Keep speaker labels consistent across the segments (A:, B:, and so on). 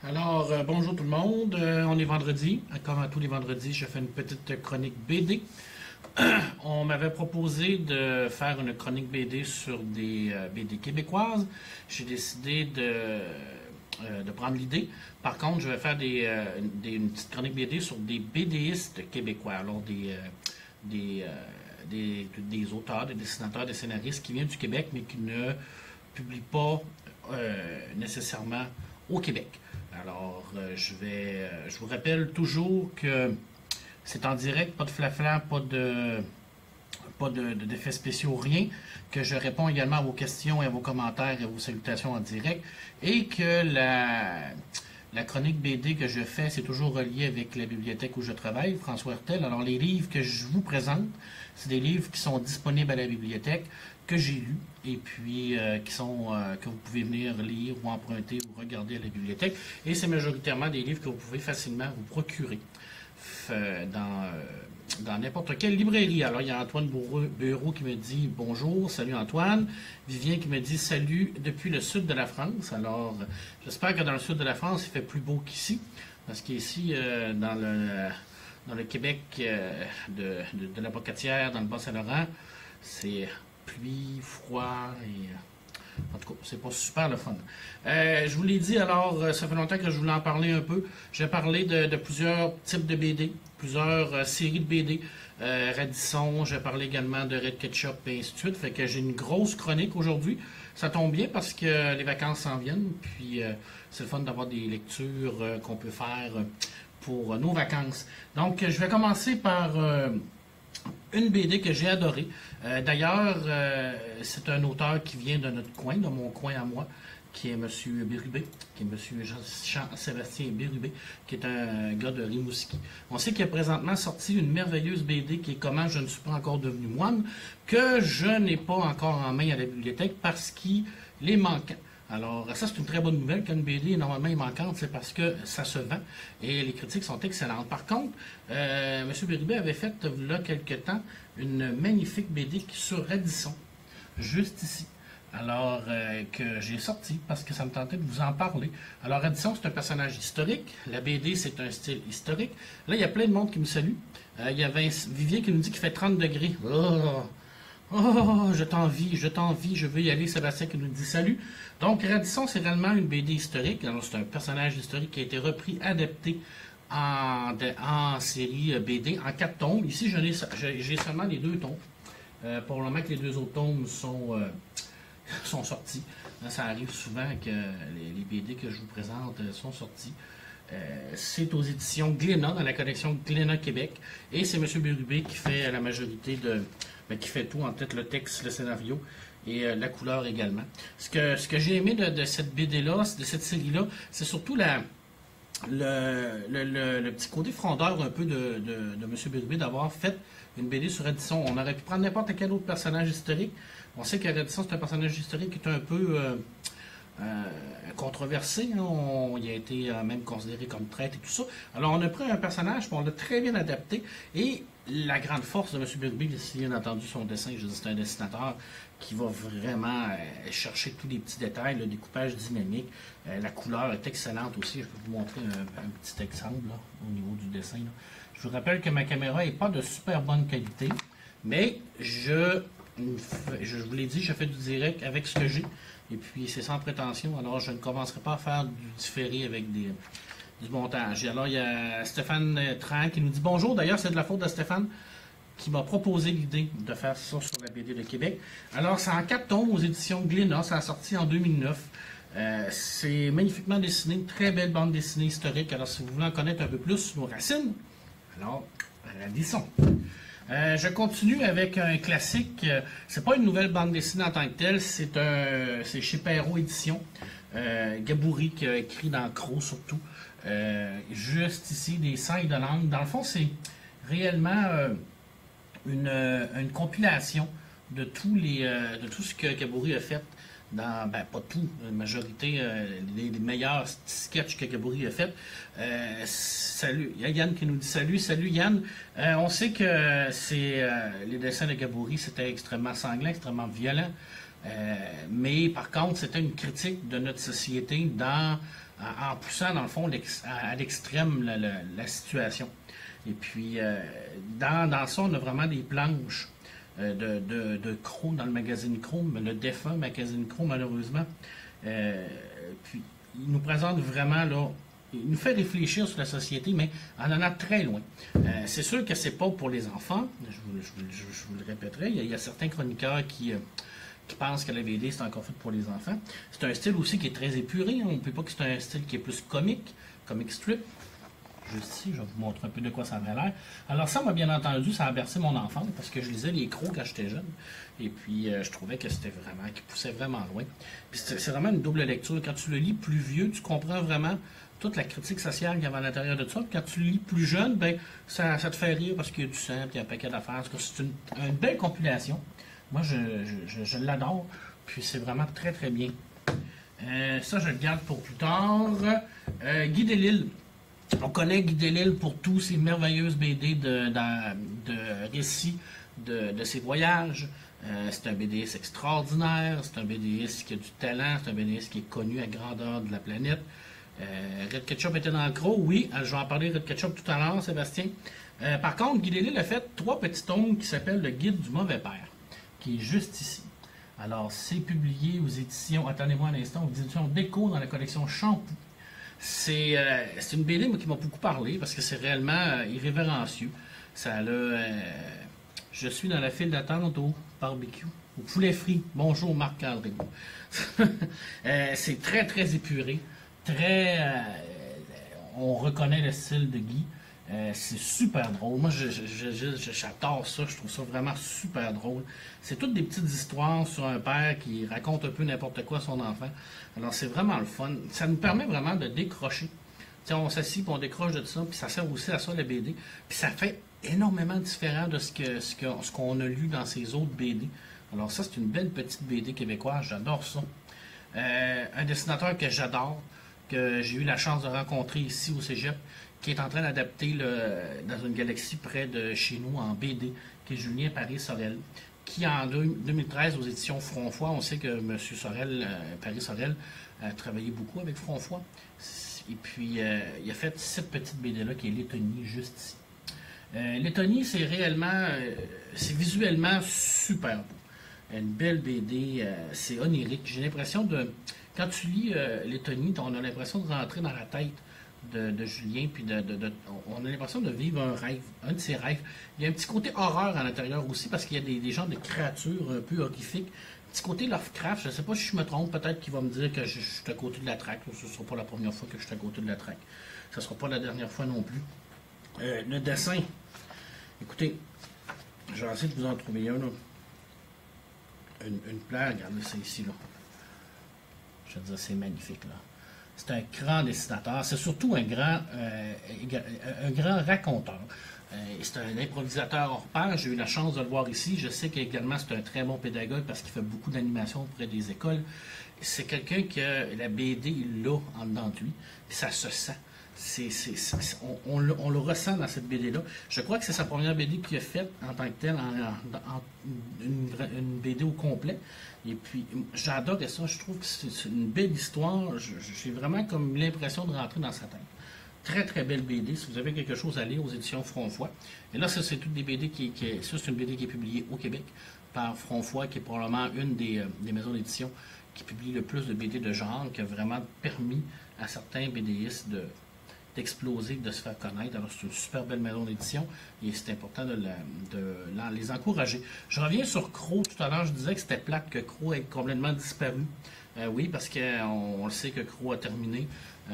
A: Bonjour tout le monde. On est vendredi. Comme à tous les vendredis, je fais une petite chronique BD. On m'avait proposé de faire une chronique BD sur des BD québécoises. J'ai décidé de prendre l'idée. Par contre, je vais faire une petite chronique BD sur des BDistes québécois. Alors, des, des auteurs, des dessinateurs, des scénaristes qui viennent du Québec, mais qui ne publient pas nécessairement au Québec. Je vous rappelle toujours que c'est en direct, pas de flafla, d'effets spéciaux, rien, que je réponds également à vos questions et à vos commentaires et à vos salutations en direct, et que la chronique BD que je fais, c'est toujours relié avec la bibliothèque où je travaille, François Hertel. Alors, les livres que je vous présente, c'est des livres qui sont disponibles à la bibliothèque, que j'ai lus, et puis que vous pouvez venir lire ou emprunter ou regarder à la bibliothèque. Et c'est majoritairement des livres que vous pouvez facilement vous procurer dans n'importe quelle librairie. Alors, il y a Antoine Bureau qui me dit bonjour, salut Antoine. Vivien qui me dit salut depuis le sud de la France. Alors, j'espère que dans le sud de la France, il fait plus beau qu'ici, parce qu'ici, dans le Québec de la Bocatière, dans le Bas-Saint-Laurent, c'est pluie, froid et en tout cas, c'est pas super le fun. Je vous l'ai dit, alors, ça fait longtemps que je voulais en parler un peu. J'ai parlé de plusieurs types de BD, plusieurs séries de BD. Radisson, j'ai parlé également de Red Ketchup et ainsi de suite. Fait que j'ai une grosse chronique aujourd'hui. Ça tombe bien parce que les vacances s'en viennent. Puis c'est le fun d'avoir des lectures qu'on peut faire pour nos vacances. Donc, je vais commencer par une BD que j'ai adorée. D'ailleurs, c'est un auteur qui vient de notre coin, de mon coin à moi, qui est M. Bérubé, qui est M. Jean-Sébastien Bérubé, qui est un gars de Rimouski. On sait qu'il a présentement sorti une merveilleuse BD qui est Comment je ne suis pas encore devenu moine, que je n'ai pas encore en main à la bibliothèque parce qu'il est manquant. Alors, ça, c'est une très bonne nouvelle. Quand une BD est normalement manquante, c'est parce que ça se vend et les critiques sont excellentes. Par contre, M. Bérubé avait fait, il y a quelque temps, une magnifique BD sur Radisson, juste ici. Alors, que j'ai sorti parce que ça me tentait de vous en parler. Alors, Radisson, c'est un personnage historique. La BD, c'est un style historique. Là, il y a plein de monde qui me salue. Il y a Vivien qui nous dit qu'il fait 30 degrés. Oh, je t'envie, je veux y aller. Sébastien qui nous dit salut. Donc, Radisson, c'est réellement une BD historique. Alors, c'est un personnage historique qui a été repris, adapté en série BD, en 4 tomes. Ici, j'ai seulement les 2 tomes. Pour le moment que les 2 autres tomes sont sortis. Là, ça arrive souvent que les BD que je vous présente sont sortis. C'est aux éditions Glénat, dans la collection Glénat Québec. Et c'est M. Bérubé qui fait la majorité qui fait tout, en tête le texte, le scénario et la couleur également. Ce que j'ai aimé de cette BD-là, de cette série-là, c'est surtout le petit côté frondeur un peu de M. Bérubé d'avoir fait une BD sur Radisson. On aurait pu prendre n'importe quel autre personnage historique. On sait que Radisson, c'est un personnage historique qui est un peu controversé. Hein. Il a été même considéré comme traître et tout ça. Alors, on a pris un personnage, puis on l'a très bien adapté. Et la grande force de M. Bérubé, si bien entendu son dessin, je dis c'est un dessinateur qui va vraiment chercher tous les petits détails, le découpage dynamique. La couleur est excellente aussi. Je peux vous montrer un petit exemple là, au niveau du dessin. Là. Je vous rappelle que ma caméra n'est pas de super bonne qualité, mais je vous l'ai dit, je fais du direct avec ce que j'ai. Et puis, c'est sans prétention. Alors, je ne commencerai pas à faire du différé avec du montage. Et alors, il y a Stéphane Tran qui nous dit bonjour. D'ailleurs, c'est de la faute de Stéphane qui m'a proposé l'idée de faire ça sur la BD de Québec. Alors, c'est en 4 tomes aux éditions Glénat. Ça a sorti en 2009. C'est magnifiquement dessiné. Une très belle bande dessinée historique. Alors, si vous voulez en connaître un peu plus sur nos racines, alors, Radisson. Je continue avec un classique. C'est pas une nouvelle bande dessinée en tant que telle, c'est chez Perrault Édition. Gaboury qui a écrit dans Croc surtout. Juste ici, des sailles de langue. Dans le fond, c'est réellement une compilation de tout ce que Gaboury a fait pas tout, la majorité des meilleurs sketchs que Gaboury a fait. Salut, il y a Yann qui nous dit salut Yann. On sait que les dessins de Gaboury, c'était extrêmement sanglant, extrêmement violent. Mais par contre, c'était une critique de notre société dans en poussant, dans le fond, à l'extrême la situation. Et puis, dans ça, on a vraiment des planches de Crow dans le magazine Crow, le défunt magazine Crow, malheureusement. Puis, il nous présente vraiment, là, il nous fait réfléchir sur la société, mais on en a très loin. C'est sûr que c'est pas pour les enfants, je vous le répéterai. Il y a certains chroniqueurs qui pensent que la BD, c'est encore fait pour les enfants. C'est un style aussi qui est très épuré. On ne peut pas que c'est un style qui est plus comique strip. Juste ici, je vais vous montrer un peu de quoi ça avait l'air. Alors ça, moi, bien entendu, ça a bercé mon enfance parce que je lisais les Crocs quand j'étais jeune. Et puis, je trouvais que c'était vraiment, qu'il poussait vraiment loin. Puis c'est vraiment une double lecture. Quand tu le lis plus vieux, tu comprends vraiment toute la critique sociale qu'il y avait à l'intérieur de ça. Puis quand tu le lis plus jeune, ben ça te fait rire parce qu'il y a du sang, puis il y a un paquet d'affaires. C'est une belle compilation. Moi, je l'adore. Puis c'est vraiment très, très bien. Ça, je le garde pour plus tard. Guy Delisle. On connaît Guy Delisle pour tous ses merveilleuses BD de récits de ses voyages. C'est un BDiste extraordinaire, c'est un BDiste qui a du talent, c'est un BDiste qui est connu à grandeur de la planète. Red Ketchup était dans le Croc, oui, je vais en parler de Red Ketchup tout à l'heure, Sébastien. Par contre, Guy Delisle a fait 3 petits tomes qui s'appellent Le Guide du mauvais père, qui est juste ici. Alors, c'est publié aux éditions, attendez-moi un instant, aux éditions Déco dans la collection Shampoo. C'est une BD qui m'a beaucoup parlé parce que c'est réellement irrévérencieux. Ça je suis dans la file d'attente au barbecue, au poulet frit. Bonjour Marc-André. C'est très très épuré, on reconnaît le style de Guy. C'est super drôle. Moi, j'adore ça. Je trouve ça vraiment super drôle. C'est toutes des petites histoires sur un père qui raconte un peu n'importe quoi à son enfant. Alors, c'est vraiment le fun. Ça nous permet vraiment de décrocher. T'sais, on s'assit et on décroche de ça, puis ça sert aussi à ça, la BD. Puis ça fait énormément différent de ce qu'on a lu dans ces autres BD. Alors ça, c'est une belle petite BD québécoise. J'adore ça. Un dessinateur que j'adore, que j'ai eu la chance de rencontrer ici au Cégep, qui est en train d'adapter dans une galaxie près de chez nous en BD, qui est Julien Paris-Sorel, qui en 2013 aux éditions Fronfoy, on sait que M. Sorel, Paris-Sorel, a travaillé beaucoup avec Fronfoy. Et puis, il a fait cette petite BD-là qui est Lettonie, juste ici. Lettonie, c'est réellement, c'est visuellement super beau. Une belle BD, c'est onirique. J'ai l'impression quand tu lis Lettonie, on a l'impression de rentrer dans la tête de Julien, puis on a l'impression de vivre un rêve, un de ses rêves. Il y a un petit côté horreur à l'intérieur aussi, parce qu'il y a des genres de créatures un peu horrifiques. Un petit côté Lovecraft, je ne sais pas si je me trompe, peut-être qu'il va me dire que je suis à côté de la traque. Ce ne sera pas la première fois que je suis à côté de la traque. Ce ne sera pas la dernière fois non plus. Le dessin, écoutez, je vais essayer de vous en trouver un, là. Une plaie, regardez ça ici, là. Je veux dire, c'est magnifique, là. C'est un grand dessinateur. C'est surtout un grand raconteur. C'est un improvisateur hors pair. J'ai eu la chance de le voir ici. Je sais qu'également, c'est un très bon pédagogue parce qu'il fait beaucoup d'animation auprès des écoles. C'est quelqu'un que la BD, il l'a en dedans de lui. Puis ça se sent. On le ressent dans cette BD-là. Je crois que c'est sa première BD qu'il a faite en tant que telle, une BD au complet. Et puis, j'adore ça. Je trouve que c'est une belle histoire. J'ai vraiment comme l'impression de rentrer dans sa tête. Très, très belle BD. Si vous avez quelque chose à lire aux éditions Fronfoy. Et là, ça, c'est toutes des BD ça, c'est une BD qui est publiée au Québec par Fronfoy, qui est probablement une des maisons d'édition qui publie le plus de BD de genre, qui a vraiment permis à certains BDistes d'exploser, de se faire connaître. Alors, c'est une super belle maison d'édition et c'est important de les encourager. Je reviens sur Croc. Tout à l'heure, je disais que c'était plate que Croc ait complètement disparu. Oui, parce qu'on le sait que Croc a terminé,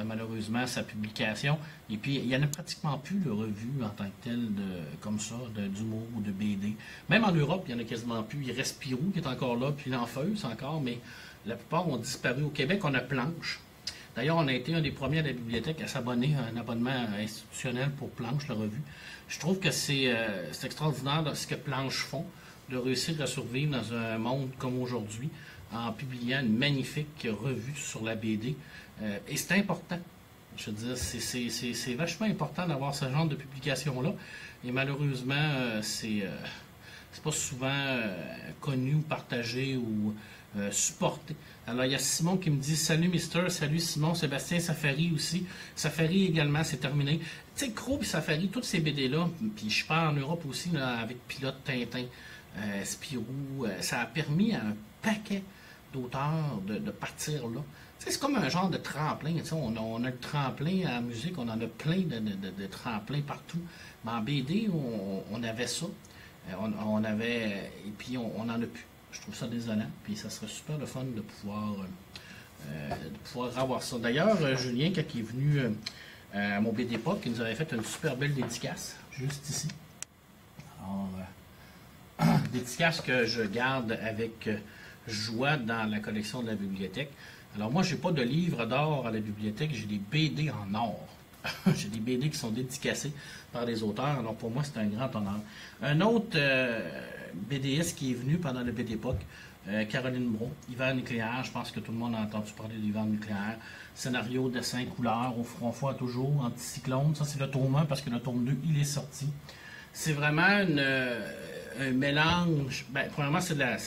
A: malheureusement, sa publication. Et puis, il n'y en a pratiquement plus de revues en tant que telles, comme ça, d'humour ou de BD. Même en Europe, il n'y en a quasiment plus. Il reste Spirou qui est encore là, puis l'Enfeuse encore, mais la plupart ont disparu. Au Québec, on a Planche. D'ailleurs, on a été un des premiers à la bibliothèque à s'abonner à un abonnement institutionnel pour Planche, la revue. Je trouve que c'est extraordinaire ce que Planche font, de réussir à survivre dans un monde comme aujourd'hui, en publiant une magnifique revue sur la BD. Et c'est important. Je veux dire, c'est vachement important d'avoir ce genre de publication-là. Et malheureusement, c'est pas souvent connu ou partagé ou supporter. Alors, il y a Simon qui me dit salut Mister, salut Simon, Sébastien Safari aussi. Safari également, c'est terminé. Tu sais, Crow et Safari, toutes ces BD-là, puis je pars en Europe aussi là, avec Pilote, Tintin, Spirou, ça a permis à un paquet d'auteurs de partir là. Tu sais, c'est comme un genre de tremplin. Tu sais, on a le tremplin en musique, on en a plein de tremplins partout. Mais en BD, on avait ça. On avait. Et puis, on n'en a plus. Je trouve ça désolant. Puis, ça serait super le fun de pouvoir avoir ça. D'ailleurs, Julien, quand il est venu à mon BD Pop, il nous avait fait une super belle dédicace, juste ici. Alors, dédicace que je garde avec joie dans la collection de la bibliothèque. Alors, moi, j'ai pas de livres d'or à la bibliothèque, j'ai des BD en or. J'ai des BD qui sont dédicacés par des auteurs, alors pour moi, c'est un grand honneur. Un autre BDiste qui est venu pendant le BD-Époque, Caroline Brault, Hiver nucléaire, je pense que tout le monde a entendu parler de l'hiver nucléaire. Scénario, dessin, couleur, au front froid toujours, anticyclone. Ça, c'est le tome 1 parce que le tome 2, il est sorti. C'est vraiment un mélange. Ben, premièrement, c'est de la.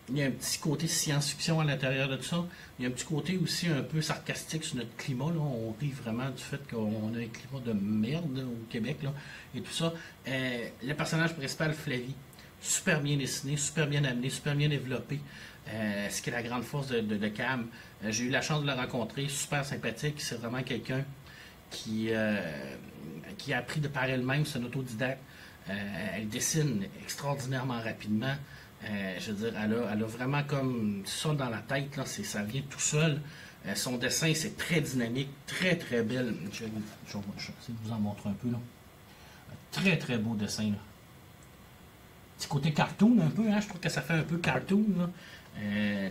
A: Il y a un petit côté science-fiction à l'intérieur de tout ça. Il y a un petit côté aussi un peu sarcastique sur notre climat. Là. On rit vraiment du fait qu'on a un climat de merde là, au Québec là, et tout ça. Le personnage principal, Flavie, super bien dessiné, super bien amené, super bien développé. Ce qui est la grande force de Cam. J'ai eu la chance de le rencontrer, super sympathique. C'est vraiment quelqu'un qui a appris de par elle-même, c'est un autodidacte. Elle dessine extraordinairement rapidement. Je veux dire, elle a vraiment comme ça dans la tête, là, ça vient tout seul. Son dessin, c'est très dynamique, très très belle. Je vais essayer de vous en montrer un peu. Là. Un très très beau dessin. Là. Petit côté cartoon un peu, hein, je trouve que ça fait un peu cartoon. Tu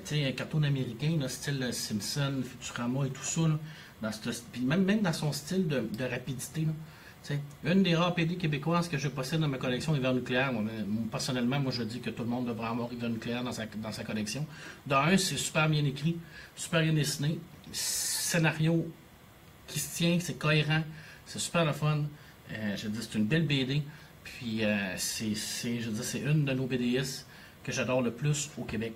A: sais, un cartoon américain, là, style Simpson, Futurama et tout ça. Là, puis même dans son style de rapidité. Là. Une des rares BD québécoises que je possède dans ma collection Hiver nucléaire, personnellement, moi je dis que tout le monde devrait avoir Hiver nucléaire dans sa collection. D'un, c'est super bien écrit, super bien dessiné, scénario qui se tient, c'est cohérent, c'est super le fun. Je dis, c'est une belle BD, puis c'est une de nos BDS que j'adore le plus au Québec.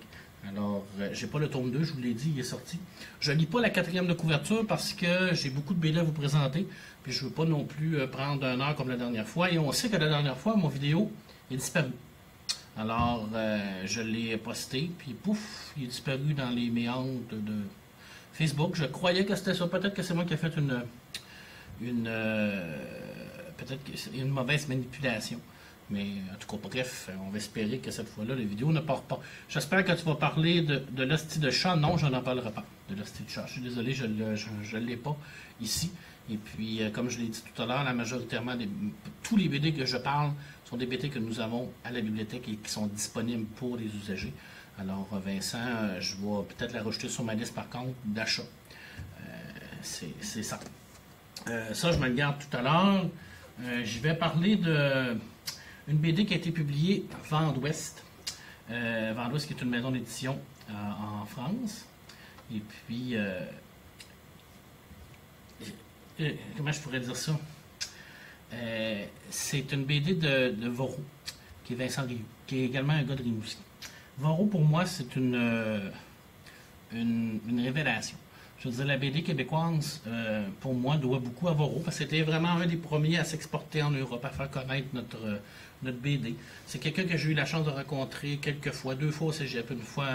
A: Alors, j'ai pas le tome 2, je vous l'ai dit, il est sorti. Je lis pas la 4e de couverture parce que j'ai beaucoup de BD à vous présenter. Puis je veux pas non plus prendre 1 heure comme la dernière fois. Et on sait que la dernière fois, mon vidéo est disparu. Alors, je l'ai posté, puis pouf, il est disparu dans les méandres de Facebook. Je croyais que c'était ça. Peut-être que c'est moi qui ai fait peut-être que c'est une mauvaise manipulation. Mais en tout cas, bref, on va espérer que cette fois-là, la vidéo ne part pas. J'espère que tu vas parler de l'hostie de chat. Non, je n'en parlerai pas de l'hostie de chat. Je suis désolé, je ne l'ai pas ici. Et puis, comme je l'ai dit tout à l'heure, la majoritairement, tous les BD que je parle sont des BD que nous avons à la bibliothèque et qui sont disponibles pour les usagers. Alors, Vincent, je vais peut-être la rajouter sur ma liste, par contre, d'achat. C'est ça. Ça, je me le garde tout à l'heure. Je vais parler de une BD qui a été publiée Vent d'Ouest. Vent d'Ouest qui est une maison d'édition en France. Et puis, comment je pourrais dire ça? C'est une BD de Vorou, qui est Vincent Rioux, qui est également un gars de Rimouski. Vorou, pour moi, c'est une révélation. Je veux dire, la BD québécoise, pour moi, doit beaucoup à Vorou, parce que c'était vraiment un des premiers à s'exporter en Europe, à faire connaître notre BD. C'est quelqu'un que j'ai eu la chance de rencontrer quelques fois, 2 fois au cégep, une fois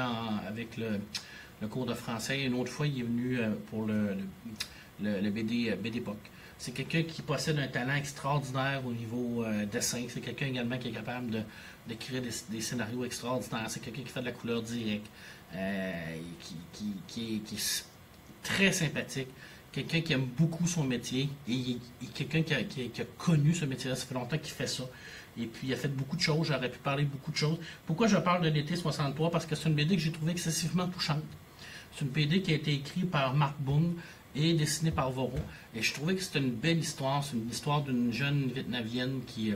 A: avec le cours de français, et une autre fois, il est venu pour le BD Époque. C'est quelqu'un qui possède un talent extraordinaire au niveau dessin. C'est quelqu'un également qui est capable d'écrire des scénarios extraordinaires. C'est quelqu'un qui fait de la couleur directe, qui est très sympathique, quelqu'un qui aime beaucoup son métier et quelqu'un qui a connu ce métier-là. Ça fait longtemps qu'il fait ça. Et puis, il a fait beaucoup de choses. J'aurais pu parler de beaucoup de choses. Pourquoi je parle de l'été 63? Parce que c'est une BD que j'ai trouvée excessivement touchante. C'est une BD qui a été écrite par Marc Boone et dessinée par Vorou. Et je trouvais que c'était une belle histoire. C'est une histoire d'une jeune Vietnamienne qui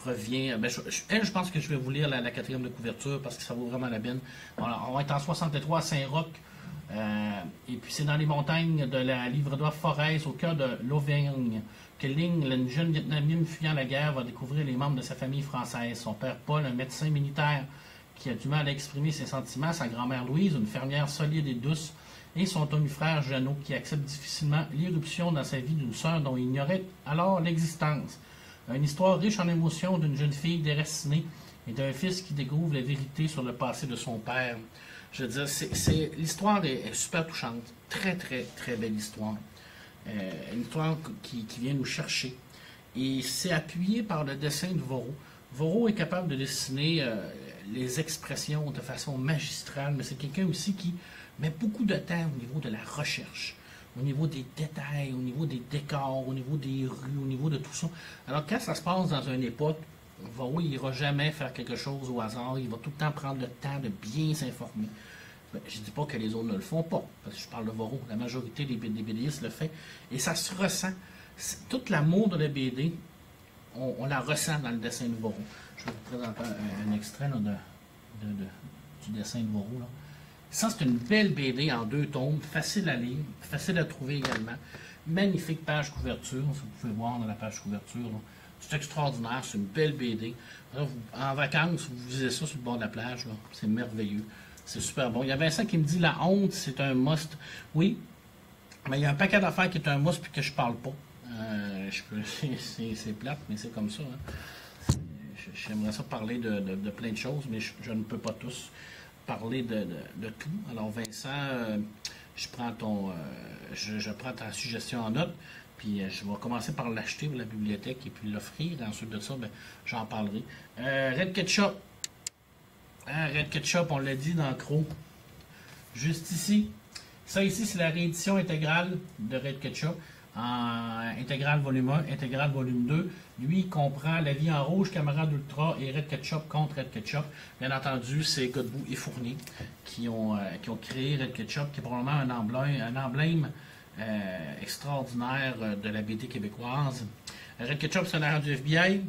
A: revient. Ben, je pense que je vais vous lire la 4e de couverture parce que ça vaut vraiment la peine. Voilà, on va être en 63 à Saint-Roch. Et puis c'est dans les montagnes de la Livradois-Forez, au cœur de l'Auvergne, que Ling, une jeune Vietnamienne fuyant la guerre, va découvrir les membres de sa famille française. Son père Paul, un médecin militaire qui a du mal à exprimer ses sentiments, sa grand-mère Louise, une fermière solide et douce, et son demi-frère Jeannot, qui accepte difficilement l'irruption dans sa vie d'une sœur dont il ignorait alors l'existence. Une histoire riche en émotions d'une jeune fille déracinée et d'un fils qui découvre la vérité sur le passé de son père. Je veux dire, l'histoire est super touchante. Très, très, très belle histoire. Une histoire qui vient nous chercher. Et c'est appuyé par le dessin de Vorreau. Vorreau est capable de dessiner les expressions de façon magistrale, mais c'est quelqu'un aussi qui met beaucoup de temps au niveau de la recherche, au niveau des détails, au niveau des décors, au niveau des rues, au niveau de tout ça. Alors quand ça se passe dans une époque, Vorreau il n'ira jamais faire quelque chose au hasard, il va tout le temps prendre le temps de bien s'informer. Ben, je ne dis pas que les autres ne le font pas, parce que je parle de Vorreau, la majorité des BDistes le fait, et ça se ressent. Tout l'amour de la BD, on la ressent dans le dessin de Vorreau. Je vais vous présenter un extrait là, du dessin de Vorreau. Là. Ça, c'est une belle BD en 2 tomes, facile à lire, facile à trouver également. Magnifique page couverture, si vous pouvez voir dans la page couverture. C'est extraordinaire, c'est une belle BD. Alors, en vacances, vous lisez ça sur le bord de la plage, c'est merveilleux. C'est super bon. Il y a Vincent qui me dit la honte, c'est un must. Oui, mais il y a un paquet d'affaires qui est un must puis que je parle pas. C'est plate, mais c'est comme ça. Hein. J'aimerais ça parler de plein de choses, mais je ne peux pas tous parler de tout. Alors Vincent, je prends ta suggestion en note, puis je vais commencer par l'acheter pour la bibliothèque et puis l'offrir. Ensuite de ça, ben, j'en parlerai. Red Ketchup. Red Ketchup, on l'a dit dans Crow. Juste ici. Ça ici, c'est la réédition intégrale de Red Ketchup. En intégrale volume 1, intégrale volume 2. Lui, il comprend La Vie en Rouge, Camarade Ultra et Red Ketchup contre Red Ketchup. Bien entendu, c'est Godbout et Fournier qui ont créé Red Ketchup, qui est probablement un emblème extraordinaire de la BD québécoise. Red Ketchup, c'est un agent du FBI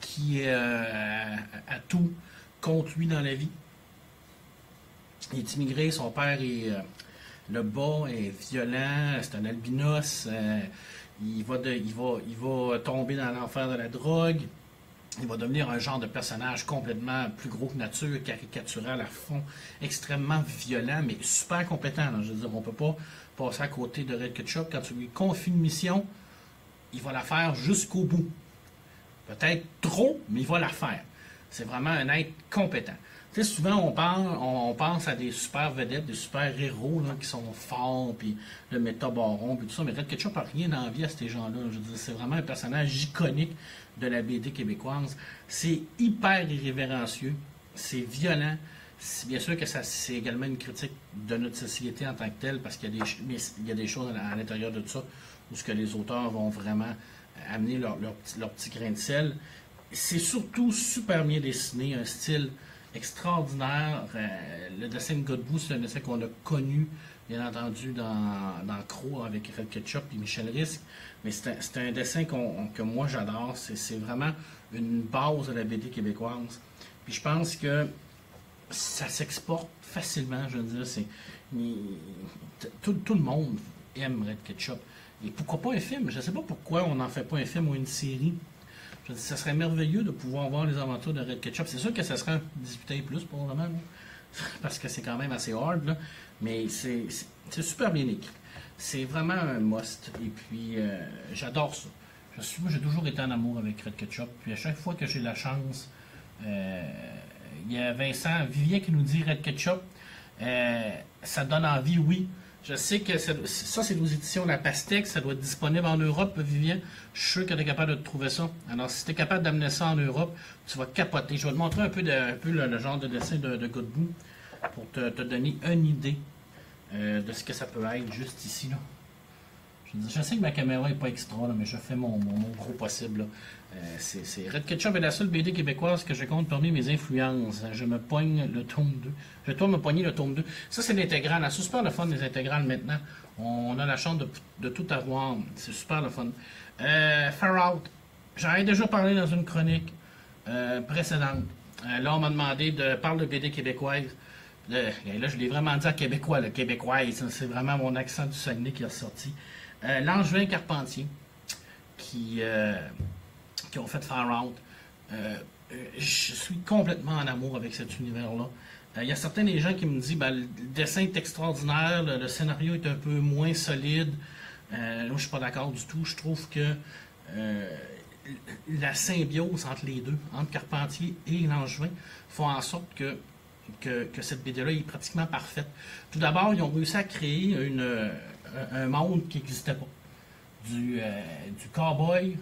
A: qui a tout contre lui dans la vie. Il est immigré, son père est... le bas est violent, c'est un albinos, il va tomber dans l'enfer de la drogue, il va devenir un genre de personnage complètement plus gros que nature, caricatural à fond, extrêmement violent, mais super compétent. Là. Je veux dire, on ne peut pas passer à côté de Red Ketchup. Quand tu lui confies une mission, il va la faire jusqu'au bout. Peut-être trop, mais il va la faire. C'est vraiment un être compétent. Tu sais, souvent, on pense à des super vedettes, des super héros là, qui sont forts, puis le métabaron, puis tout ça, mais Red Ketchup n'a rien envie à ces gens-là. Je veux dire, c'est vraiment un personnage iconique de la BD québécoise. C'est hyper irrévérencieux, c'est violent. Bien sûr que c'est également une critique de notre société en tant que telle, parce qu'il y a des choses à l'intérieur de tout ça où ce que les auteurs vont vraiment amener leur petit grain de sel. C'est surtout super bien dessiné, un style extraordinaire. Le dessin de Godbout, c'est un dessin qu'on a connu, bien entendu, dans Crow avec Red Ketchup et Michel Risque. Mais c'est un dessin que moi j'adore. C'est vraiment une base de la BD québécoise. Puis je pense que ça s'exporte facilement. Je veux dire, tout le monde aime Red Ketchup. Et pourquoi pas un film? Je ne sais pas pourquoi on n'en fait pas un film ou une série. Je dis, ça serait merveilleux de pouvoir voir les aventures de Red Ketchup. C'est sûr que ça serait un 18 ans et plus pour le moment, parce que c'est quand même assez hard, là. Mais c'est super bien écrit. C'est vraiment un must. Et puis, j'adore ça. Moi, j'ai toujours été en amour avec Red Ketchup. Puis à chaque fois que j'ai la chance, il y a Vincent Vivien qui nous dit Red Ketchup, ça donne envie, oui. Je sais que ça, c'est aux éditions La Pastèque. Ça doit être disponible en Europe, Vivien. Je suis sûr que tu es capable de trouver ça. Alors, si tu es capable d'amener ça en Europe, tu vas capoter. Je vais te montrer un peu le genre de dessin de Godbout pour te donner une idée de ce que ça peut être juste ici. Là. Je sais que ma caméra n'est pas extra, là, mais je fais mon gros possible. C'est Red Ketchup est la seule BD québécoise que je compte parmi mes influences. Je me poigne le tome 2. Je dois me poigner le tome 2. Ça, c'est l'intégrale. C'est super le fun, les intégrales, maintenant. On a la chance de tout avoir. C'est super le fun. Far Out. J'en ai déjà parlé dans une chronique précédente. Là, on m'a demandé de parler de BD québécoise. Là, je l'ai vraiment dit à québécois, le québécoise. C'est vraiment mon accent du Saguenay qui est ressorti. Langevin Carpentier, qui ont fait Far Out. je suis complètement en amour avec cet univers-là. Il y a certains des gens qui me disent ben, le dessin est extraordinaire, le scénario est un peu moins solide. Là, je suis pas d'accord du tout. Je trouve que la symbiose entre les deux, entre Carpentier et Langevin, font en sorte que cette BD-là est pratiquement parfaite. Tout d'abord, ils ont réussi à créer un monde qui n'existait pas. Du cowboy,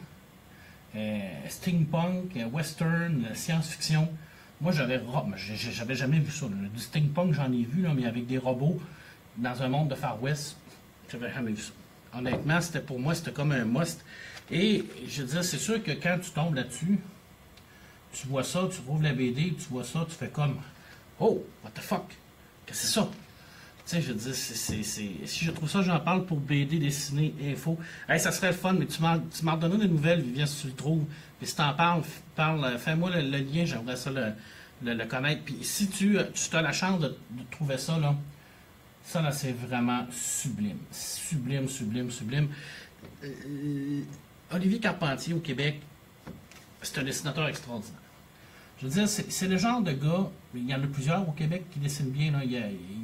A: steampunk, western, science-fiction. Moi, j'avais jamais vu ça. Du steampunk, j'en ai vu, là, mais avec des robots dans un monde de Far West, j'avais jamais vu ça. Honnêtement, pour moi, c'était comme un must. Et je veux dire, c'est sûr que quand tu tombes là-dessus, tu vois ça, tu rouvres la BD, tu vois ça, tu fais comme oh, what the fuck? Qu'est-ce que c'est ça? Tu sais, je veux dire, si je trouve ça, j'en parle pour BD, dessiné, info. Hey, ça serait le fun, mais tu m'en donnes des nouvelles, Vivien, si tu le trouves. Puis si t'en parles, fais-moi le lien, j'aimerais ça le connaître. Puis si tu as la chance de trouver ça, là, ça, là, c'est vraiment sublime. Sublime, sublime, sublime. Olivier Carpentier, au Québec, c'est un dessinateur extraordinaire. Je veux dire, c'est le genre de gars, il y en a plusieurs au Québec qui dessinent bien, là. Il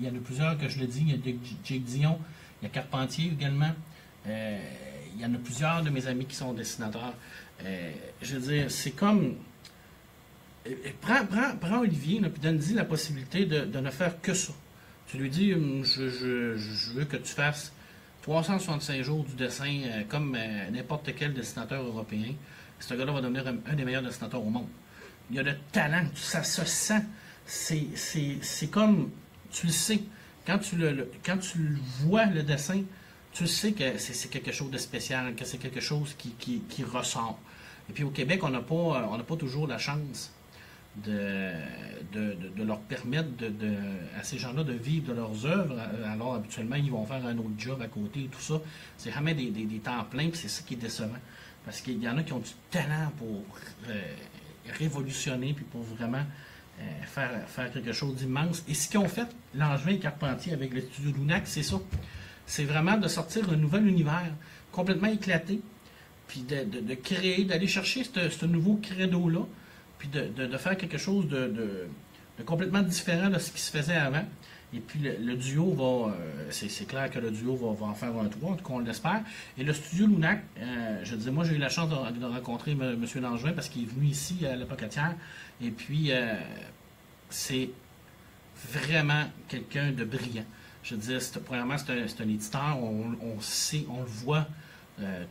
A: y en a plusieurs, que je le dis, il y a Jake Dion, il y a Carpentier également, il y en a plusieurs de mes amis qui sont dessinateurs. Je veux dire, c'est comme... Prends Olivier, là, puis donne-lui la possibilité de ne faire que ça. Tu lui dis, je veux que tu fasses 365 jours du dessin comme n'importe quel dessinateur européen. Ce gars-là va devenir un des meilleurs dessinateurs au monde. Il y a le talent, ça se sent. C'est comme, tu le sais, quand tu le vois, le dessin, tu sais que c'est quelque chose de spécial, que c'est quelque chose qui ressort. Et puis au Québec, on n'a pas toujours la chance de leur permettre à ces gens-là de vivre de leurs œuvres. Alors habituellement, ils vont faire un autre job à côté et tout ça. C'est jamais des temps pleins, puis c'est ça qui est décevant. Parce qu'il y en a qui ont du talent pour révolutionner, puis pour vraiment faire quelque chose d'immense. Et ce qu'ils ont fait, Langevin et Carpentier avec le studio Lunac, c'est ça. C'est vraiment de sortir un nouvel univers complètement éclaté, puis de créer, d'aller chercher ce nouveau credo-là, puis de faire quelque chose de complètement différent de ce qui se faisait avant. Et puis le duo va, c'est clair que le duo va en faire un 3, en tout cas on l'espère. Et le studio Lunac, je disais, moi j'ai eu la chance de rencontrer M. Langevin parce qu'il est venu ici à l'Apocatière. Et puis c'est vraiment quelqu'un de brillant. Je veux dire, premièrement, c'est un éditeur, on sait, on le voit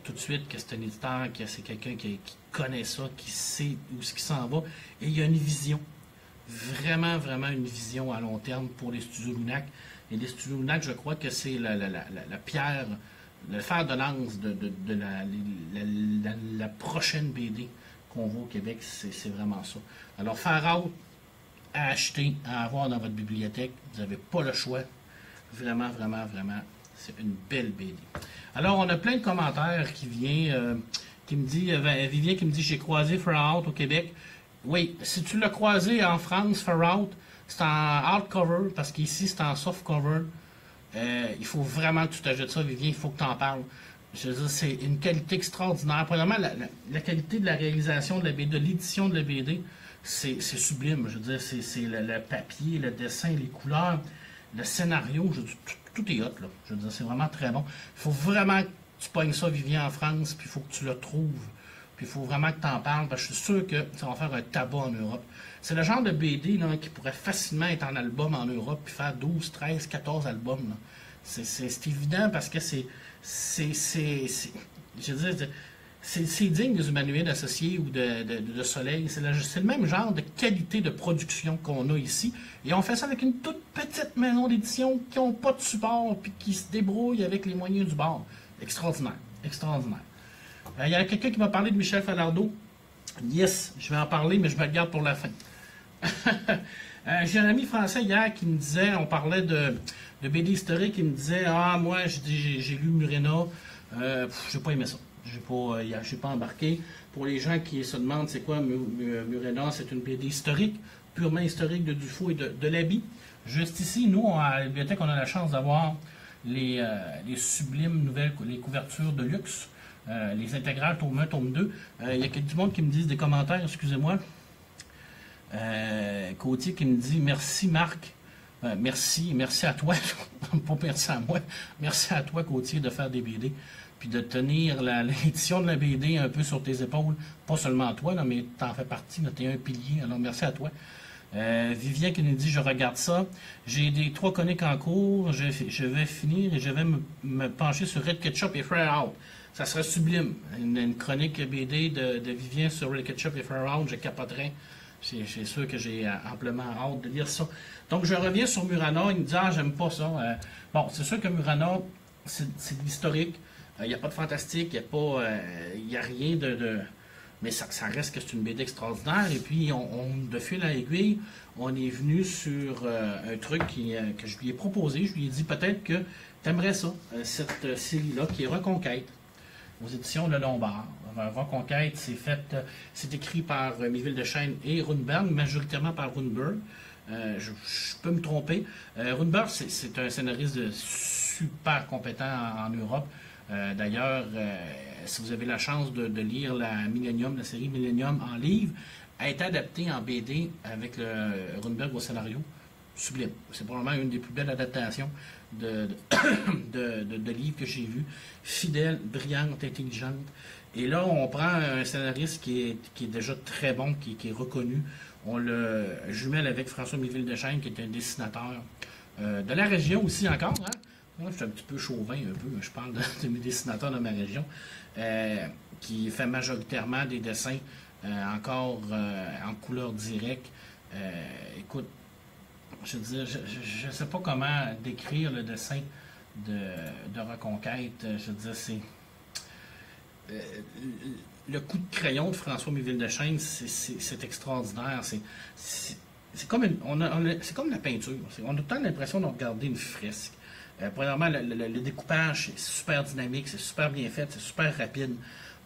A: tout de suite que c'est un éditeur, que c'est quelqu'un qui connaît ça, qui sait où ce qui s'en va. Et il y a une vision. Vraiment, vraiment une vision à long terme pour les studios Lunac. Et les studios Lunac, je crois que c'est la pierre, le fer de lance de la prochaine BD qu'on voit au Québec. C'est vraiment ça. Alors, Far Out, à acheter, à avoir dans votre bibliothèque, vous n'avez pas le choix. Vraiment, vraiment, vraiment, c'est une belle BD. Alors, on a plein de commentaires qui viennent, qui me dit, Vivien qui me dit, j'ai croisé Far Out au Québec. Oui, si tu l'as croisé en France, Far Out, c'est en hardcover, parce qu'ici, c'est en softcover. Il faut vraiment que tu t'ajoutes ça, Vivien, il faut que tu en parles. Je veux dire, c'est une qualité extraordinaire. Premièrement, la qualité de la réalisation de la BD, de l'édition de la BD, c'est sublime. Je veux dire, c'est le papier, le dessin, les couleurs, le scénario, je veux dire, tout est hot, là. Je veux dire, c'est vraiment très bon. Il faut vraiment que tu pognes ça, Vivien, en France, puis il faut que tu le trouves. Il faut vraiment que tu en parles, parce que je suis sûr que ça va faire un tabac en Europe. C'est le genre de BD là, qui pourrait facilement être en album en Europe, puis faire 12, 13, 14 albums. C'est évident parce que c'est digne des Humanoïdes associés ou de Soleil. C'est le même genre de qualité de production qu'on a ici. Et on fait ça avec une toute petite maison d'édition qui n'a pas de support, puis qui se débrouille avec les moyens du bord. Extraordinaire. Extraordinaire. Il y a quelqu'un qui m'a parlé de Michel Falardeau. Yes, je vais en parler, mais je me le garde pour la fin. J'ai un ami français hier qui me disait, on parlait de BD historique, il me disait, ah, moi, j'ai lu Murena, j'ai pas aimé ça. J'ai pas embarqué. Pour les gens qui se demandent c'est quoi Murena, c'est une BD historique, purement historique de Dufault et de Laby. Juste ici, nous, à la bibliothèque, on a la chance d'avoir les sublimes nouvelles, les couvertures de luxe. Les intégrales, tome 1, tome 2. Il y a du monde qui me disent des commentaires, excusez-moi. Côtier qui me dit merci Marc. Merci à toi, pas merci à moi, merci à toi Côtier de faire des BD, puis de tenir l'édition de la BD un peu sur tes épaules, pas seulement toi, là, mais t'en fais partie, tu es un pilier, alors merci à toi. Vivien qui nous dit je regarde ça, j'ai des 3 chroniques en cours, je vais finir et je vais me pencher sur Red Ketchup et Fire Out. Ça serait sublime, une chronique BD de Vivien sur Red Ketchup et Fire Out, je capoterais. C'est sûr que j'ai amplement hâte de lire ça. Donc, je reviens sur Murana. Il me dit « Ah, j'aime pas ça. Bon, c'est sûr que Murana, c'est de l'historique. Il n'y a pas de fantastique. Il n'y a rien de... Mais ça reste que c'est une BD extraordinaire. Et puis, de fil à aiguille, on est venu sur un truc que je lui ai proposé. Je lui ai dit peut-être que tu aimerais ça, cette série-là, qui est Reconquête, aux éditions Le Lombard. Reconquête, c'est écrit par Méville de Chêne et Runberg, majoritairement par Runberg. Je peux me tromper. Runberg, c'est un scénariste super compétent en Europe. D'ailleurs, si vous avez la chance de lire la série Millennium en livre, a été adaptée en BD avec Runberg au scénario. Sublime. C'est probablement une des plus belles adaptations de livres que j'ai vus. Fidèle, brillante, intelligente. Et là, on prend un scénariste qui est déjà très bon, qui est reconnu. On le jumelle avec François Méville de Chêne, qui est un dessinateur de la région aussi encore. Hein? Moi, je suis un petit peu chauvin, un peu. Je parle de mes dessinateurs de ma région, qui fait majoritairement des dessins encore en couleur directe. Écoute, je veux dire, je ne sais pas comment décrire le dessin de Reconquête. Je veux dire, c'est... le coup de crayon de François Méville de Chêne, c'est extraordinaire. C'est comme, c'est comme la peinture. On a tout le temps l'impression de regarder une fresque. Premièrement, le découpage, c'est super dynamique, c'est super bien fait, c'est super rapide.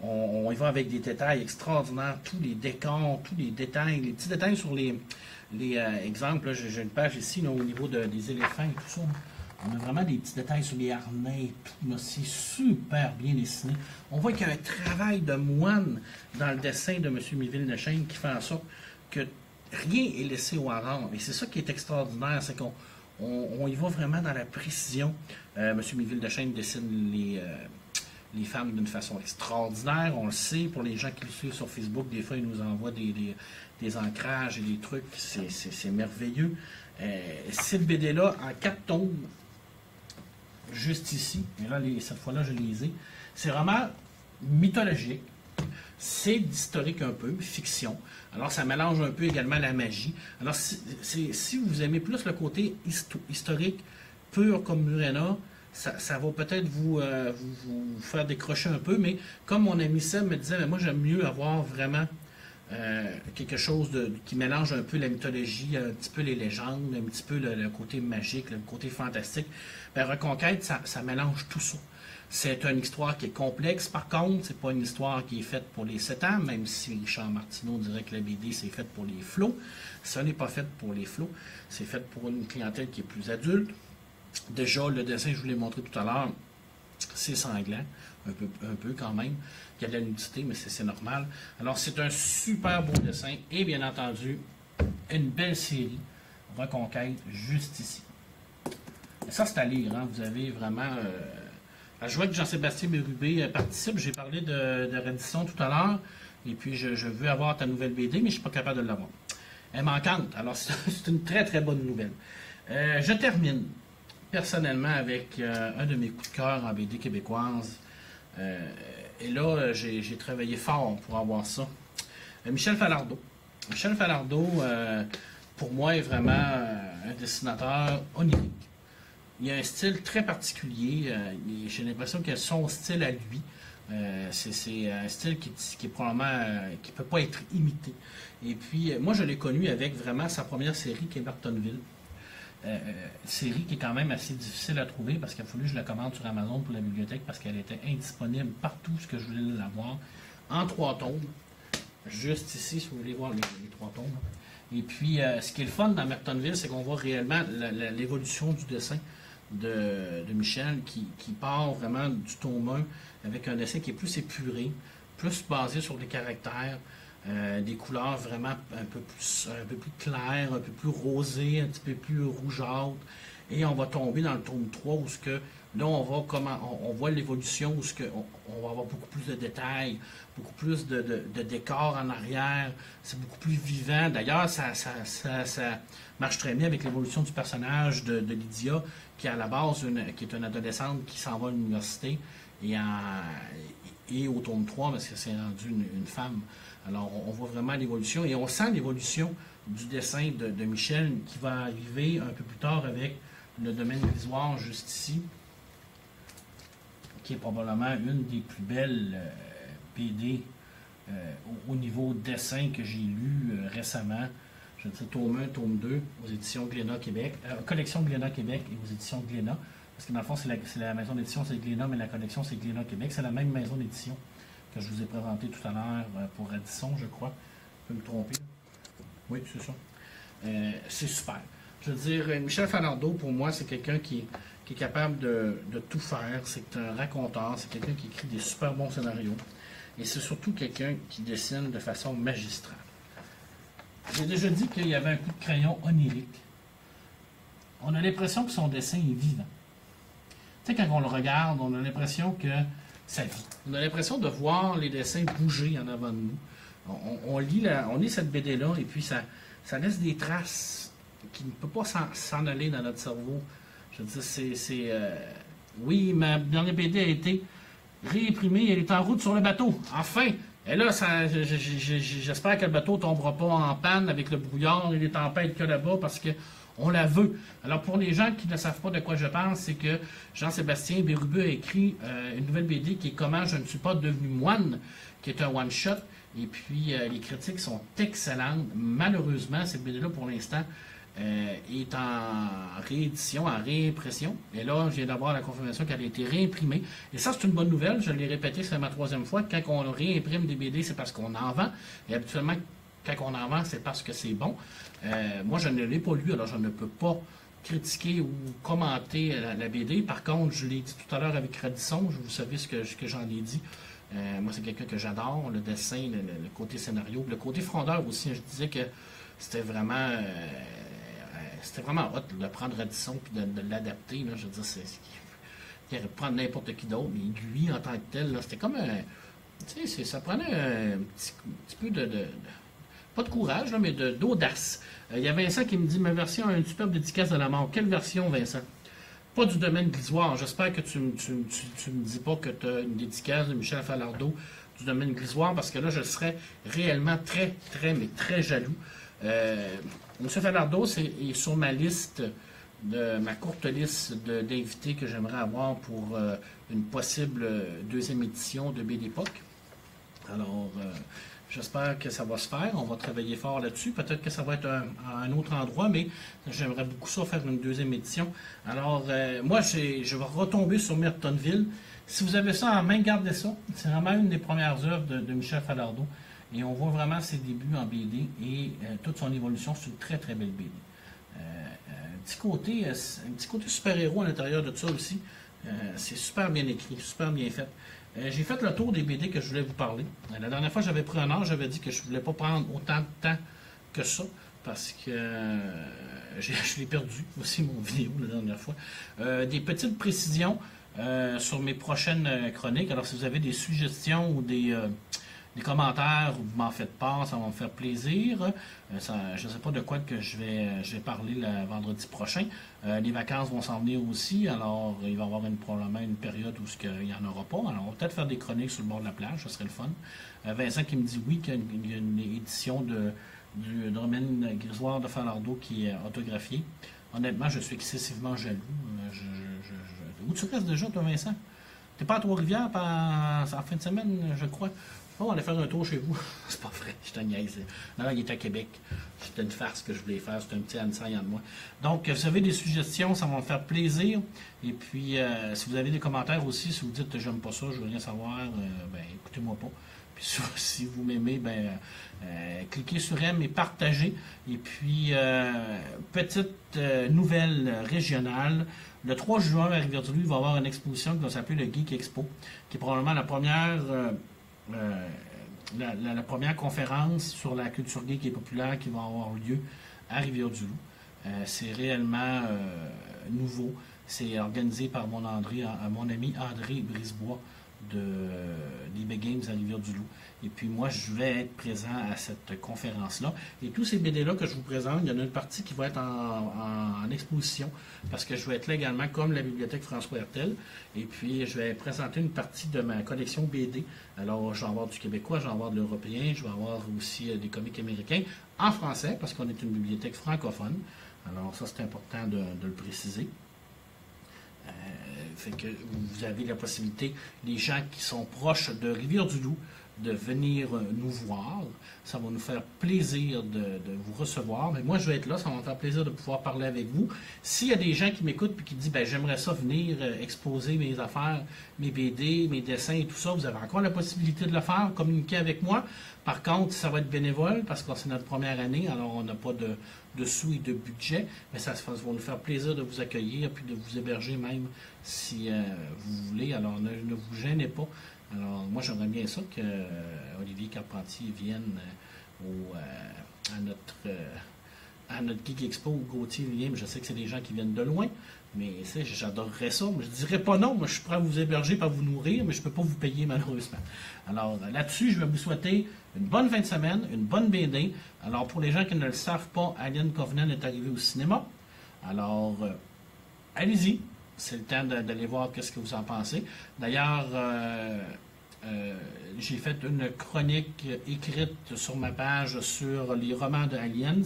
A: On y va avec des détails extraordinaires, tous les décors, tous les détails, les petits détails sur les exemples. J'ai une page ici là, au niveau des éléphants et tout ça. On a vraiment des petits détails sur les harnais et tout. C'est super bien dessiné. On voit qu'il y a un travail de moine dans le dessin de M. Méville de Chêne qui fait en sorte que rien est laissé au hasard. Et c'est ça qui est extraordinaire, c'est qu'on y va vraiment dans la précision. M. Méville de Chêne dessine les femmes d'une façon extraordinaire. On le sait, pour les gens qui le suivent sur Facebook, des fois, ils nous envoient des ancrages et des trucs. C'est merveilleux. Cette BD-là, en 4 tomes, juste ici, et là, cette fois-là, je les ai. C'est vraiment mythologique. C'est historique un peu, fiction. Alors, ça mélange un peu également la magie. Alors, si vous aimez plus le côté historique, pur comme Murena, ça va peut-être vous faire décrocher un peu, mais comme mon ami Seb me disait, mais moi, j'aime mieux avoir vraiment quelque chose qui mélange un peu la mythologie, un petit peu les légendes, un petit peu le côté magique, le côté fantastique. Ben, Reconquête, ça mélange tout ça. C'est une histoire qui est complexe, par contre, c'est pas une histoire qui est faite pour les 7 ans, même si Richard Martineau dirait que la BD c'est faite pour les flots. Ça n'est pas fait pour les flots, c'est fait pour une clientèle qui est plus adulte. Déjà, le dessin, je vous l'ai montré tout à l'heure, c'est sanglant, un peu quand même. Il y a de la nudité, mais c'est normal. Alors, c'est un super beau dessin et bien entendu, une belle série, Reconquête, juste ici. Et ça, c'est à lire. Hein. Vous avez vraiment... je vois que Jean-Sébastien Bérubé participe. J'ai parlé de Radisson tout à l'heure. Et puis, je veux avoir ta nouvelle BD, mais je ne suis pas capable de l'avoir. Elle m'encante. Alors, c'est une très, très bonne nouvelle. Je termine personnellement avec un de mes coups de cœur en BD québécoise. Et là, j'ai travaillé fort pour avoir ça. Michel Falardeau. Michel Falardeau, pour moi, est vraiment un dessinateur onirique. Il a un style très particulier. J'ai l'impression qu'il a son style à lui. C'est un style qui est probablement qui ne peut pas être imité. Et puis, moi, je l'ai connu avec vraiment sa première série qui est Martonville. Série qui est quand même assez difficile à trouver parce qu'il a fallu que je la commande sur Amazon pour la bibliothèque parce qu'elle était indisponible partout ce que je voulais l'avoir. En 3 tomes. Juste ici, si vous voulez voir les 3 tomes. Et puis, ce qui est le fun dans Martonville, c'est qu'on voit réellement l'évolution du dessin de Michel qui part vraiment du tome 1 avec un dessin qui est plus épuré, plus basé sur les caractères. des couleurs vraiment un peu plus claires, un peu plus rosées, un petit peu plus rougeâtres. Et on va tomber dans le tome 3 où là, on voit l'évolution où on va avoir beaucoup plus de détails, beaucoup plus de décors en arrière. C'est beaucoup plus vivant. D'ailleurs, ça marche très bien avec l'évolution du personnage de Lydia, qui à la base qui est une adolescente qui s'en va à l'université. Et au tome 3, parce que c'est rendu une femme. Alors, on voit vraiment l'évolution. Et on sent l'évolution du dessin de Michel qui va arriver un peu plus tard avec le domaine grisouard juste ici, qui est probablement une des plus belles BD au niveau dessin que j'ai lu récemment. Je veux dire, tome 1, tome 2, aux éditions Glénat Québec, collection Glénat Québec et aux éditions Glénat. Parce que dans le fond, c'est la maison d'édition, c'est Glénat, mais la collection, c'est Glénat Québec. C'est la même maison d'édition que je vous ai présentée tout à l'heure pour Radisson, je crois. Je peux me tromper. Oui, c'est ça. C'est super. Je veux dire, Michel Falardeau, pour moi, c'est quelqu'un qui est capable de tout faire. C'est un raconteur, c'est quelqu'un qui écrit des super bons scénarios. Et c'est surtout quelqu'un qui dessine de façon magistrale. J'ai déjà dit qu'il y avait un coup de crayon onirique. On a l'impression que son dessin est vivant. Tu sais, quand on le regarde, on a l'impression que ça vit. On a l'impression de voir les dessins bouger en avant de nous. On lit cette BD-là et puis ça laisse des traces qui ne peut pas s'en aller dans notre cerveau. Je veux dire, oui, ma dernière BD a été réimprimée, elle est en route sur le bateau. Enfin! Et là, j'espère que le bateau ne tombera pas en panne avec le brouillard et les tempêtes que là-bas parce qu'on la veut. Alors, pour les gens qui ne savent pas de quoi je pense, c'est que Jean-Sébastien Bérubé a écrit une nouvelle BD qui est Comment je ne suis pas devenu moine, qui est un one-shot. Et puis, les critiques sont excellentes. Malheureusement, cette BD-là, pour l'instant, est en réédition, en réimpression. Et là, je viens d'avoir la confirmation qu'elle a été réimprimée. Et ça, c'est une bonne nouvelle. Je l'ai répété, c'est ma 3e fois. Quand on réimprime des BD, c'est parce qu'on en vend. Et habituellement, quand on en vend, c'est parce que c'est bon. Moi, je ne l'ai pas lu, alors je ne peux pas critiquer ou commenter la BD. Par contre, je l'ai dit tout à l'heure avec Radisson, vous savez ce que j'en ai dit. Moi, c'est quelqu'un que j'adore, le dessin, le côté scénario, le côté frondeur aussi. Je disais que c'était vraiment hot de prendre Radisson et de l'adapter. Là. Je veux dire, il aurait pu prendre n'importe qui d'autre, mais lui, en tant que tel, c'était comme un. Tu sais, ça prenait un petit peu pas de courage, là, mais d'audace. Il y a Vincent qui me dit ma version a une superbe dédicace de la mort. Quelle version, Vincent? Pas du domaine glissoire. J'espère que tu me dis pas que tu as une dédicace de Michel Falardeau du domaine glissoire, parce que là, je serais réellement très, très, mais très jaloux. Monsieur Falardeau est sur ma liste, ma courte liste d'invités que j'aimerais avoir pour une possible 2e édition de BDPOC. Alors, j'espère que ça va se faire. On va travailler fort là-dessus. Peut-être que ça va être à un autre endroit, mais j'aimerais beaucoup ça faire une 2e édition. Alors, moi, je vais retomber sur Mertonville. Si vous avez ça en main, gardez ça. C'est vraiment une des premières œuvres de Michel Falardeau. Et on voit vraiment ses débuts en BD et toute son évolution. C'est une très, très belle BD. Un petit côté super-héros à l'intérieur de ça aussi. C'est super bien écrit, super bien fait. J'ai fait le tour des BD que je voulais vous parler. La dernière fois, j'avais pris un an, j'avais dit que je ne voulais pas prendre autant de temps que ça, parce que je l'ai perdu aussi, mon vidéo, la dernière fois. Des petites précisions sur mes prochaines chroniques. Alors, si vous avez des suggestions ou des commentaires, vous m'en faites part, ça va me faire plaisir. Je ne sais pas de quoi que je vais parler le vendredi prochain. Les vacances vont s'en venir aussi, alors il va y avoir probablement une période où il n'y en aura pas. Alors on va peut-être faire des chroniques sur le bord de la plage, ça serait le fun. Vincent qui me dit oui, qu'il y a une édition du domaine grisouard de Falardeau qui est autographiée. Honnêtement, je suis excessivement jaloux. Où tu restes déjà, toi, Vincent? T'es pas à Trois-Rivières en fin de semaine, je crois? Oh, on allait faire un tour chez vous. C'est pas vrai, je te niaise. Non, il est à Québec. C'était une farce que je voulais faire. C'était un petit enseignant de moi. Donc, vous avez des suggestions, ça va me faire plaisir. Et puis, si vous avez des commentaires aussi, si vous dites j'aime pas ça, je veux rien savoir, écoutez-moi pas. Puis, si vous m'aimez, cliquez sur aime et partagez. Et puis, petite nouvelle régionale. Le 3 juin, à Rivière-du-Loup, il va y avoir une exposition qui va s'appeler le Geek Expo, qui est probablement la première la première conférence sur la culture geek et populaire qui va avoir lieu à Rivière-du-Loup. C'est réellement nouveau. C'est organisé par mon ami André Brisebois de l'eBay Games à Rivière-du-Loup. Et puis moi, je vais être présent à cette conférence-là. Et tous ces BD-là que je vous présente, il y en a une partie qui va être en exposition, parce que je vais être là également comme la bibliothèque François Hertel. Et puis, je vais présenter une partie de ma collection BD. Alors, je vais avoir du québécois, je vais avoir de l'européen, je vais avoir aussi des comics américains en français, parce qu'on est une bibliothèque francophone. Alors, ça, c'est important de le préciser. Fait que vous avez la possibilité, les gens qui sont proches de Rivière-du-Loup, de venir nous voir. Ça va nous faire plaisir de vous recevoir. Mais moi, je vais être là. Ça va me faire plaisir de pouvoir parler avec vous. S'il y a des gens qui m'écoutent et qui disent ben, j'aimerais ça venir exposer mes affaires, mes BD, mes dessins et tout ça, vous avez encore la possibilité de le faire, communiquer avec moi. Par contre, ça va être bénévole parce que c'est notre première année, alors on n'a pas de sous et de budget, mais ça va nous faire plaisir de vous accueillir puis de vous héberger même si vous voulez. Alors ne vous gênez pas. Alors moi j'aimerais bien ça que Olivier Carpentier vienne à notre Geek Expo ou Gauthier Lien, mais je sais que c'est des gens qui viennent de loin, mais j'adorerais ça. Je ne dirais pas non, moi je suis prêt à vous héberger, pas vous nourrir, mais je ne peux pas vous payer malheureusement. Alors là-dessus, je vais vous souhaiter une bonne fin de semaine, une bonne BD. Alors pour les gens qui ne le savent pas, Alien Covenant est arrivé au cinéma. Alors allez-y, c'est le temps d'aller voir qu'est-ce que vous en pensez. D'ailleurs, j'ai fait une chronique écrite sur ma page sur les romans de Aliens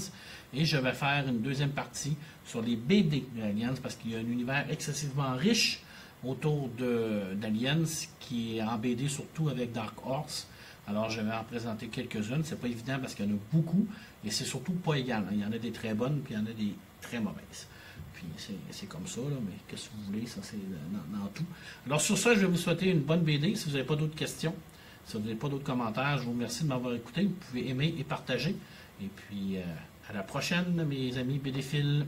A: et je vais faire une deuxième partie sur les BD de Aliens parce qu'il y a un univers excessivement riche autour d'Aliens qui est en BD surtout avec Dark Horse. Alors je vais en présenter quelques-unes. C'est pas évident parce qu'il y en a beaucoup et c'est surtout pas égal. Il y en a des très bonnes puis il y en a des très mauvaises. Puis c'est comme ça, là, mais qu'est-ce que vous voulez, ça c'est dans tout. Alors sur ça, je vais vous souhaiter une bonne BD. Si vous n'avez pas d'autres questions, si vous n'avez pas d'autres commentaires, je vous remercie de m'avoir écouté. Vous pouvez aimer et partager. Et puis à la prochaine, mes amis BDphiles.